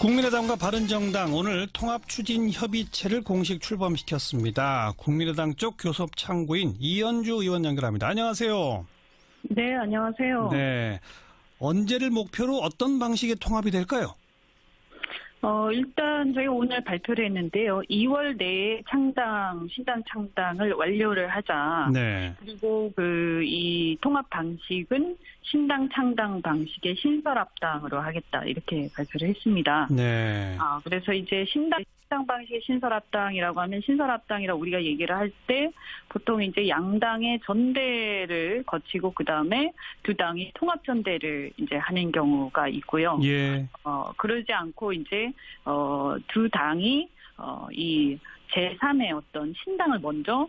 국민의당과 바른정당 오늘 통합추진협의체를 공식 출범시켰습니다. 국민의당 쪽 교섭 창구인 이현주 의원 연결합니다. 안녕하세요. 네, 안녕하세요. 네, 언제를 목표로 어떤 방식의 통합이 될까요? 일단 저희가 오늘 발표를 했는데요. 2월 내에 신당 창당을 완료를 하자. 네. 그리고 이 통합 방식은 신당 창당 방식의 신설합당으로 하겠다. 이렇게 발표를 했습니다. 네. 그래서 이제 신당 방식의 신설합당이라고 하면 신설합당이라고 우리가 얘기를 할 때 보통 이제 양당의 전대를 거치고 그 다음에 두 당이 통합전대를 이제 하는 경우가 있고요. 예. 그러지 않고 이제 두 당이 이 제3의 어떤 신당을 먼저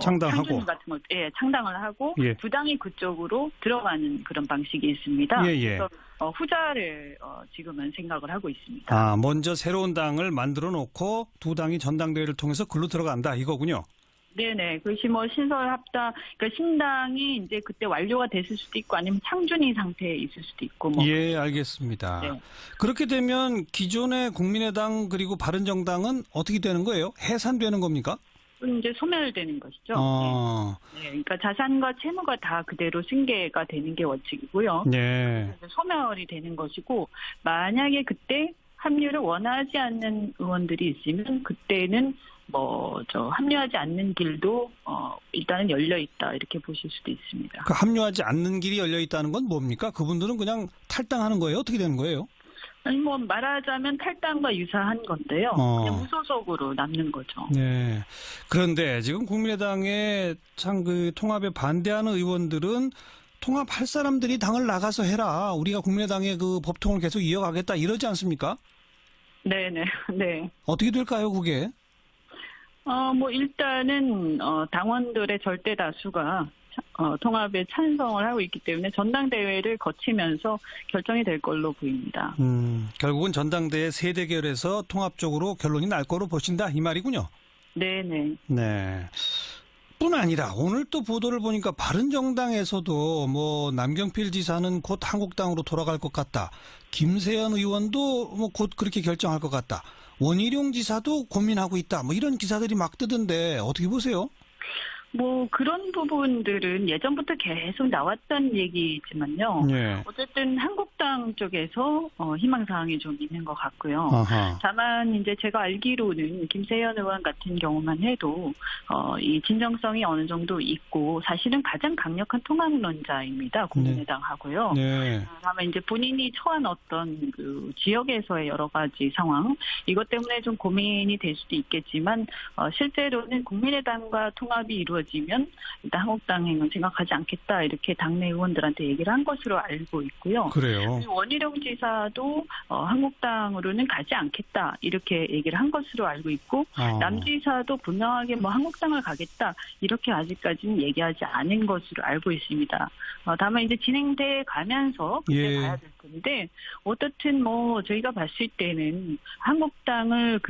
창당하고 창준 같은 걸 창당을 하고 예. 두 당이 그쪽으로 들어가는 그런 방식이 있습니다. 예. 그래서 후자를 지금은 생각을 하고 있습니다. 먼저 새로운 당을 만들어 놓고 두 당이 전당대회를 통해서 글로 들어간다 이거군요. 네네. 그것이 신설합당, 그러니까 신당이 이제 그때 완료가 됐을 수도 있고 아니면 창준이 상태에 있을 수도 있고. 예, 알겠습니다. 네. 그렇게 되면 기존의 국민의당 그리고 바른정당은 어떻게 되는 거예요? 해산되는 겁니까? 이제 소멸되는 것이죠. 네, 그러니까 자산과 채무가 다 그대로 승계가 되는 게 원칙이고요. 네. 소멸이 되는 것이고 만약에 그때 합류를 원하지 않는 의원들이 있으면 그때는 합류하지 않는 길도 일단은 열려 있다 이렇게 보실 수도 있습니다. 그 합류하지 않는 길이 열려 있다는 건 뭡니까? 그분들은 그냥 탈당하는 거예요? 어떻게 되는 거예요? 아니 말하자면 탈당과 유사한 건데요. 그냥 무소속으로 남는 거죠. 네. 그런데 지금 국민의당의 통합에 반대하는 의원들은 통합할 사람들이 당을 나가서 해라. 우리가 국민의당의 그 법통을 계속 이어가겠다 이러지 않습니까? 네네. 네. 어떻게 될까요, 그게? 일단은 당원들의 절대 다수가 통합에 찬성을 하고 있기 때문에 전당대회를 거치면서 결정이 될 걸로 보입니다. 결국은 전당대회 세대결에서 통합적으로 결론이 날 거로 보신다 이 말이군요. 네네. 네. 뿐 아니라 오늘 또 보도를 보니까 바른정당에서도 남경필 지사는 곧 한국당으로 돌아갈 것 같다. 김세연 의원도 곧 그렇게 결정할 것 같다. 원희룡 지사도 고민하고 있다. 이런 기사들이 막 뜨던데 어떻게 보세요? 그런 부분들은 예전부터 계속 나왔던 얘기지만요. 네. 어쨌든 한국당 쪽에서 희망사항이 좀 있는 것 같고요. 아하. 다만 이제 제가 알기로는 김세연 의원 같은 경우만 해도 이 진정성이 어느 정도 있고 사실은 가장 강력한 통합론자입니다. 국민의당하고요. 네. 다만 이제 본인이 처한 어떤 그 지역에서의 여러 가지 상황 이것 때문에 좀 고민이 될 수도 있겠지만 실제로는 국민의당과 통합이 이루어지면 일단 한국당행은 생각하지 않겠다 이렇게 당내 의원들한테 얘기를 한 것으로 알고 있고요. 그래요. 원희룡 지사도 한국당으로는 가지 않겠다 이렇게 얘기를 한 것으로 알고 있고 남 지사도 분명하게 한국당을 가겠다 이렇게 아직까지는 얘기하지 않은 것으로 알고 있습니다. 다만 이제 진행돼 가면서 그때 봐야 될 텐데 어떻든 저희가 봤을 때는 한국당을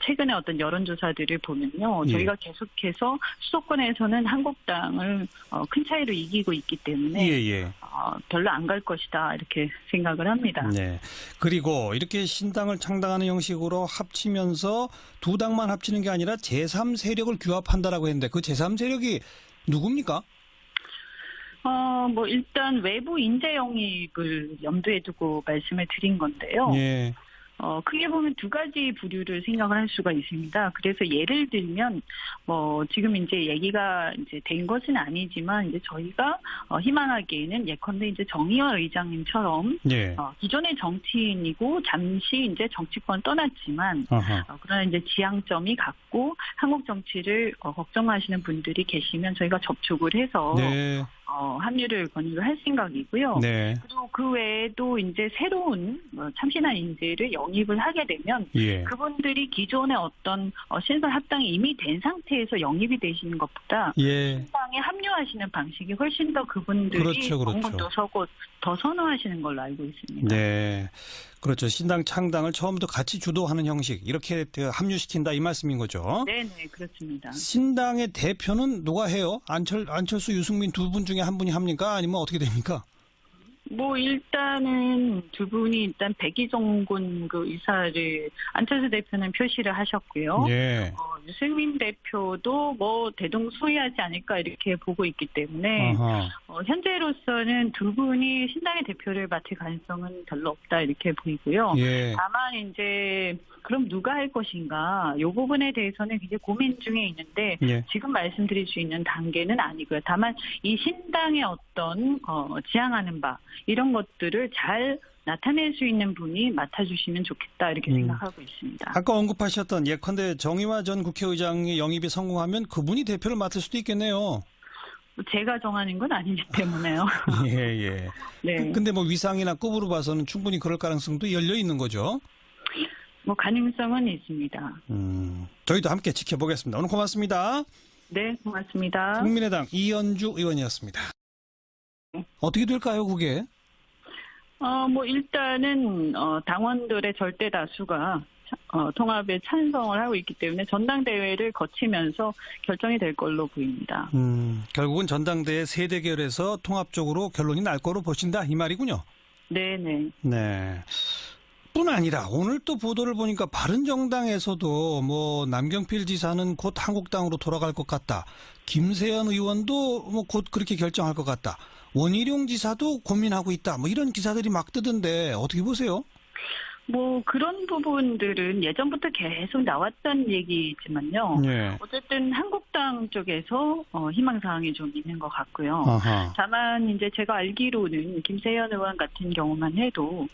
최근에 어떤 여론조사들을 보면요. 저희가 계속해서 수도권에서는 한국당을 큰 차이로 이기고 있기 때문에 별로 안 갈 것이다 이렇게 생각을 합니다. 네. 그리고 이렇게 신당을 창당하는 형식으로 합치면서 두 당만 합치는 게 아니라 제3세력을 규합한다라고 했는데 그 제3세력이 누굽니까? 일단 외부 인재 영입을 염두에 두고 말씀을 드린 건데요. 예. 크게 보면 두 가지 부류를 생각을 할 수가 있습니다. 그래서 예를 들면, 지금 이제 얘기가 이제 된 것은 아니지만, 이제 저희가 희망하기에는 예컨대 이제 정의원 의장님처럼, 기존의 정치인이고 잠시 이제 정치권 떠났지만, 그러나 이제 지향점이 같고 한국 정치를 걱정하시는 분들이 계시면 저희가 접촉을 해서, 합류를 권유를 할 생각이고요. 네. 그리고 그 외에도 이제 새로운 참신한 인재를 영입을 하게 되면 그분들이 기존의 어떤 신설 합당이 이미 된 상태에서 영입이 되시는 것보다 신당에 합류하시는 방식이 훨씬 더 그분들이 공분도 서고 더 선호하시는 걸로 알고 있습니다. 네. 그렇죠. 신당 창당을 처음부터 같이 주도하는 형식 이렇게 합류시킨다 이 말씀인 거죠. 네네 그렇습니다. 신당의 대표는 누가 해요? 안철수, 유승민 두 분 중에 한 분이 합니까? 아니면 어떻게 됩니까? 뭐 일단은 두 분이 일단 백이종군 그 의사를 안철수 대표는 표시를 하셨고요. 예. 유승민 대표도 뭐 대동소이하지 않을까 이렇게 보고 있기 때문에 현재로서는 두 분이 신당의 대표를 맡을 가능성은 별로 없다 이렇게 보이고요. 예. 다만 이제 그럼 누가 할 것인가 이 부분에 대해서는 굉장히 고민 중에 있는데 예. 지금 말씀드릴 수 있는 단계는 아니고요. 다만 이 신당의 어떤 지향하는 바 이런 것들을 잘 나타낼 수 있는 분이 맡아주시면 좋겠다 이렇게 생각하고 있습니다. 아까 언급하셨던 예컨대 정의화 전 국회의장의 영입이 성공하면 그분이 대표를 맡을 수도 있겠네요. 제가 정하는 건 아니기 때문에요. 예. 네. 근데 뭐 위상이나 급으로 봐서는 충분히 그럴 가능성도 열려 있는 거죠. 뭐 가능성은 있습니다. 저희도 함께 지켜보겠습니다. 오늘 고맙습니다. 네, 고맙습니다. 국민의당 이현주 의원이었습니다. 어떻게 될까요, 그게? 뭐 일단은 당원들의 절대 다수가 통합에 찬성을 하고 있기 때문에 전당대회를 거치면서 결정이 될 걸로 보입니다. 결국은 전당대회 세 대결에서 통합적으로 결론이 날 거로 보신다 이 말이군요. 네네. 네. 뿐 아니라 오늘 또 보도를 보니까 바른정당에서도 뭐 남경필 지사는 곧 한국당으로 돌아갈 것 같다. 김세연 의원도 뭐 곧 그렇게 결정할 것 같다. 원희룡 지사도 고민하고 있다. 뭐 이런 기사들이 막 뜨던데 어떻게 보세요? 뭐 그런 부분들은 예전부터 계속 나왔던 얘기지만요. 네. 어쨌든 한국당 쪽에서 희망사항이 좀 있는 것 같고요. 아하. 다만 이제 제가 알기로는 김세연 의원 같은 경우만 해도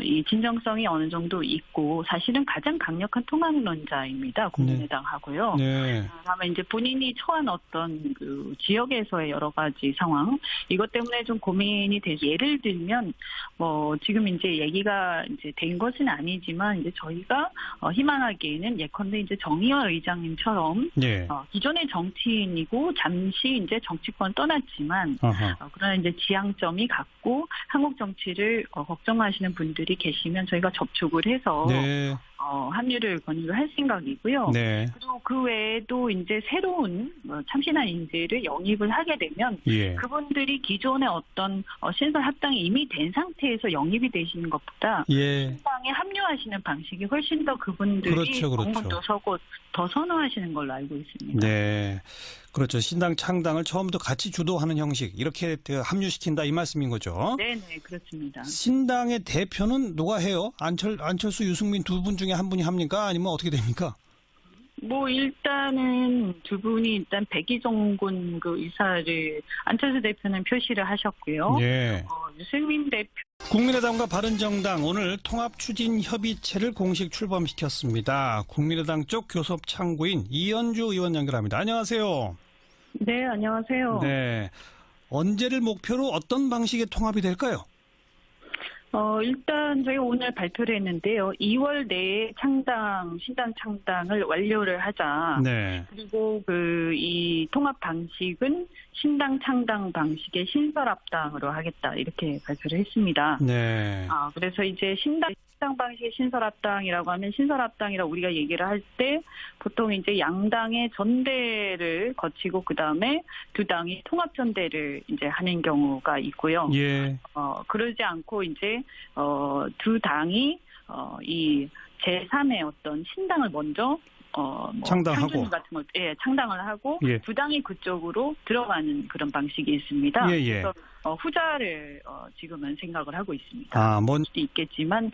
이 진정성이 어느 정도 있고 사실은 가장 강력한 통합론자입니다. 국민의당하고요. 네. 다만 이제 본인이 처한 어떤 그 지역에서의 여러 가지 상황 이것 때문에 좀 고민이 되죠. 예를 들면 뭐 지금 이제 얘기가 이제 된 것은 아니지만 이제 저희가 희망하기에는 예컨대 이제 정의화 의장님처럼 네. 기존의 정치인이고 잠시 이제 정치권 떠났지만 그러나 이제 지향점이 같고 한국 정치를 걱정하시는 분들이 계시면 저희가 접촉을 해서 네. 합류를 권유를 할 생각이고요. 네. 그리고 그 외에도 이제 새로운 참신한 인재를 영입을 하게 되면 예. 그분들이 기존의 어떤 신설 합당이 이미 된 상태에서 영입이 되시는 것보다 예. 신당에 합류하시는 방식이 훨씬 더 그분들이 그렇죠. 공분도 서고 더 선호하시는 걸로 알고 있습니다. 네. 그렇죠. 신당 창당을 처음부터 같이 주도하는 형식 이렇게 합류시킨다 이 말씀인 거죠. 네네 그렇습니다. 신당의 대표는 누가 해요? 안철수, 유승민 두 분 중에 한 분이 합니까? 아니면 어떻게 됩니까? 뭐 일단은 두 분이 일단 백이종군 그 의사를 안철수 대표는 표시를 하셨고요. 예. 유승민 대표 국민의당과 바른정당 오늘 통합추진협의체를 공식 출범시켰습니다. 국민의당 쪽 교섭 창구인 이현주 의원 연결합니다. 안녕하세요. 네, 안녕하세요. 네. 언제를 목표로 어떤 방식의 통합이 될까요? 일단 저희가 오늘 발표를 했는데요. 2월 내에 신당 창당을 완료를 하자. 네. 그리고 이 통합 방식은 신당 창당 방식의 신설합당으로 하겠다. 이렇게 발표를 했습니다. 네. 그래서 이제 신당 방식의 신설합당이라고 하면 신설합당이라고 우리가 얘기를 할 때 보통 이제 양당의 전대를 거치고 그 다음에 두 당이 통합전대를 이제 하는 경우가 있고요. 예. 그러지 않고 이제 두 당이 이 제3의 어떤 신당을 먼저 창당하고 같은 걸 창당을 하고 예. 두 당이 그쪽으로 들어가는 그런 방식이 있습니다. 예. 그래서 후자를 지금은 생각을 하고 있습니다. 수도 있겠지만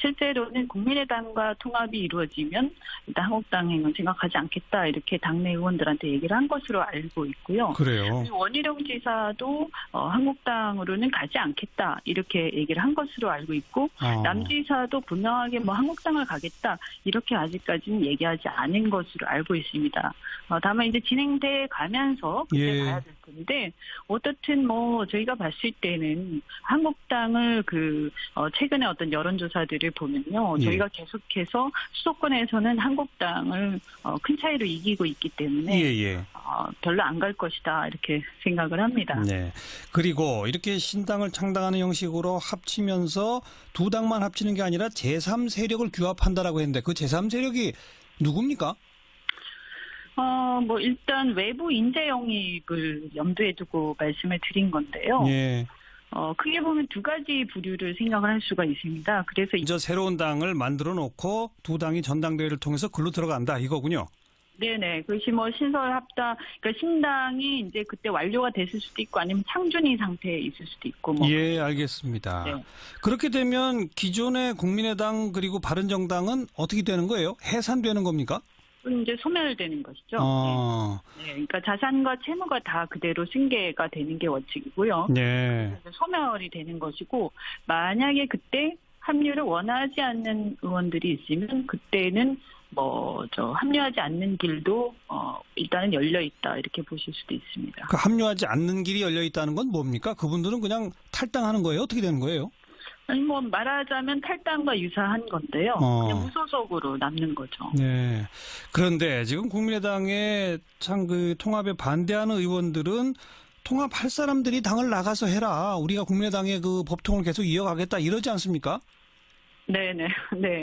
실제로는 국민의당과 통합이 이루어지면 일단 한국당행은 생각하지 않겠다 이렇게 당내 의원들한테 얘기를 한 것으로 알고 있고요. 그래요. 그리고 원희룡 지사도 한국당으로는 가지 않겠다 이렇게 얘기를 한 것으로 알고 있고 남 지사도 분명하게 뭐 한국당을 가겠다 이렇게 아직까지는 얘기하지 않은 것으로 알고 있습니다. 다만 이제 진행돼 가면서 그때 봐야 될 텐데 어떻든 뭐 저희가 봤을 때는 한국당을 최근에 어떤 여론조사들을 보면요. 저희가 계속해서 수도권에서는 한국당을 큰 차이로 이기고 있기 때문에 별로 안 갈 것이다 이렇게 생각을 합니다. 네. 그리고 이렇게 신당을 창당하는 형식으로 합치면서 두 당만 합치는 게 아니라 제3세력을 규합한다라고 했는데 그 제3세력이 누굽니까? 뭐 일단 외부 인재 영입을 염두에 두고 말씀을 드린 건데요. 예. 크게 보면 두 가지 부류를 생각을 할 수가 있습니다. 그래서 이제 새로운 당을 만들어 놓고 두 당이 전당대회를 통해서 글로 들어간다 이거군요. 네네. 그것이 뭐 신설 합당, 그러니까 신당이 이제 그때 완료가 됐을 수도 있고 아니면 창준이 상태에 있을 수도 있고 뭐. 예, 알겠습니다. 네. 그렇게 되면 기존의 국민의당 그리고 바른정당은 어떻게 되는 거예요? 해산되는 겁니까? 이제 소멸되는 것이죠. 네. 그러니까 자산과 채무가 다 그대로 승계가 되는 게 원칙이고요. 네. 그래서 소멸이 되는 것이고 만약에 그때 합류를 원하지 않는 의원들이 있으면 그때는 합류하지 않는 길도 일단은 열려 있다 이렇게 보실 수도 있습니다. 그 합류하지 않는 길이 열려 있다는 건 뭡니까? 그분들은 그냥 탈당하는 거예요? 어떻게 되는 거예요? 아니 뭐 말하자면 탈당과 유사한 건데요. 그냥 무소속으로 남는 거죠. 네. 그런데 지금 국민의당에 참 그 통합에 반대하는 의원들은 통합할 사람들이 당을 나가서 해라. 우리가 국민의당의 그 법통을 계속 이어가겠다 이러지 않습니까? 네네. 네.